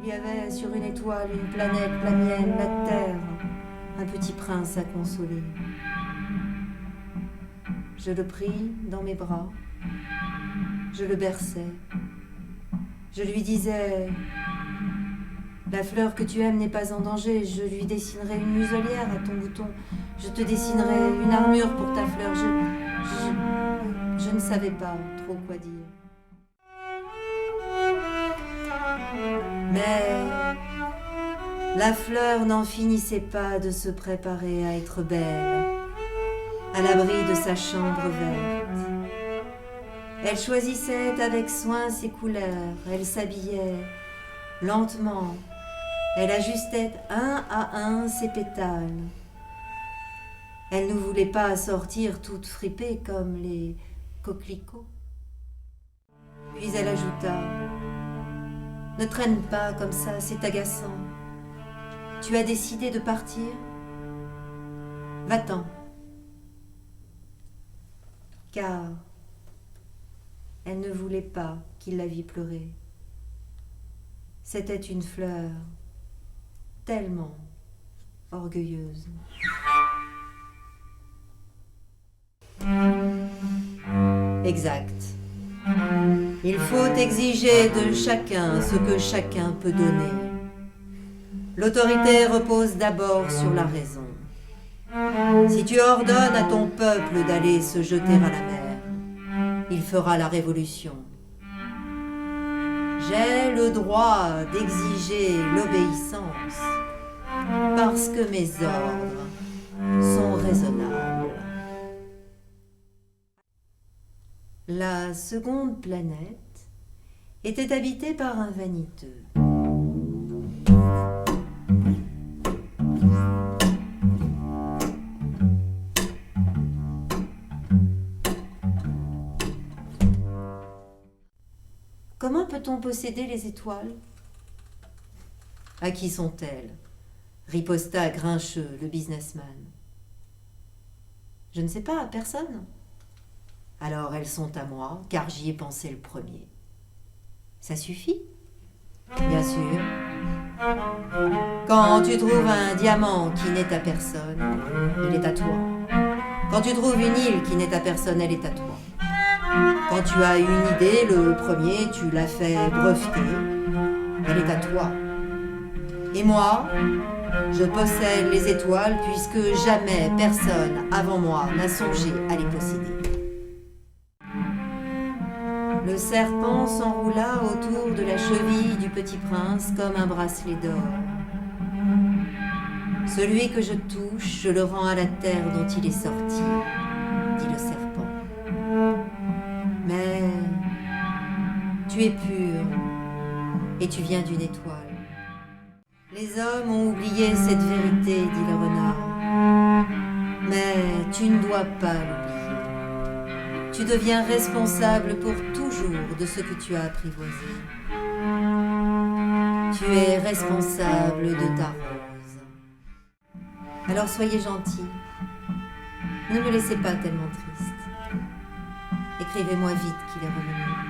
y avait sur une étoile, une planète, la mienne, la Terre, un petit prince à consoler. Je le pris dans mes bras, je le berçais, je lui disais, la fleur que tu aimes n'est pas en danger, je lui dessinerai une muselière à ton bouton, je te dessinerai une armure pour ta fleur, je ne savais pas trop quoi dire. Mais la fleur n'en finissait pas de se préparer à être belle, à l'abri de sa chambre verte. Elle choisissait avec soin ses couleurs, elle s'habillait lentement, elle ajustait un à un ses pétales. Elle ne voulait pas sortir toute fripée comme les coquelicots. Puis elle ajouta, « Ne traîne pas comme ça, c'est agaçant. Tu as décidé de partir? Va-t'en. » Car elle ne voulait pas qu'il la vît pleurer. C'était une fleur tellement orgueilleuse. Exact. Il faut exiger de chacun ce que chacun peut donner. L'autorité repose d'abord sur la raison. Si tu ordonnes à ton peuple d'aller se jeter à la mer, il fera la révolution. J'ai le droit d'exiger l'obéissance parce que mes ordres sont raisonnables. La seconde planète était habitée par un vaniteux. Comment peut-on posséder les étoiles? À qui sont-elles? Riposta grincheux le businessman. Je ne sais pas, à personne. Alors elles sont à moi, car j'y ai pensé le premier. Ça suffit? Bien sûr. Quand tu trouves un diamant qui n'est à personne, il est à toi. Quand tu trouves une île qui n'est à personne, elle est à toi. Quand tu as une idée, le premier, tu l'as fait breveter, elle est à toi. Et moi, je possède les étoiles puisque jamais personne avant moi n'a songé à les posséder. Le serpent s'enroula autour de la cheville du petit prince comme un bracelet d'or. Celui que je touche, je le rends à la terre dont il est sorti, dit le serpent. Mais tu es pur et tu viens d'une étoile. Les hommes ont oublié cette vérité, dit le renard. Mais tu ne dois pas l'oublier. Tu deviens responsable pour toujours de ce que tu as apprivoisé. Tu es responsable de ta rose. Alors soyez gentils. Ne me laissez pas tellement triste. Écrivez-moi vite qu'il est revenu.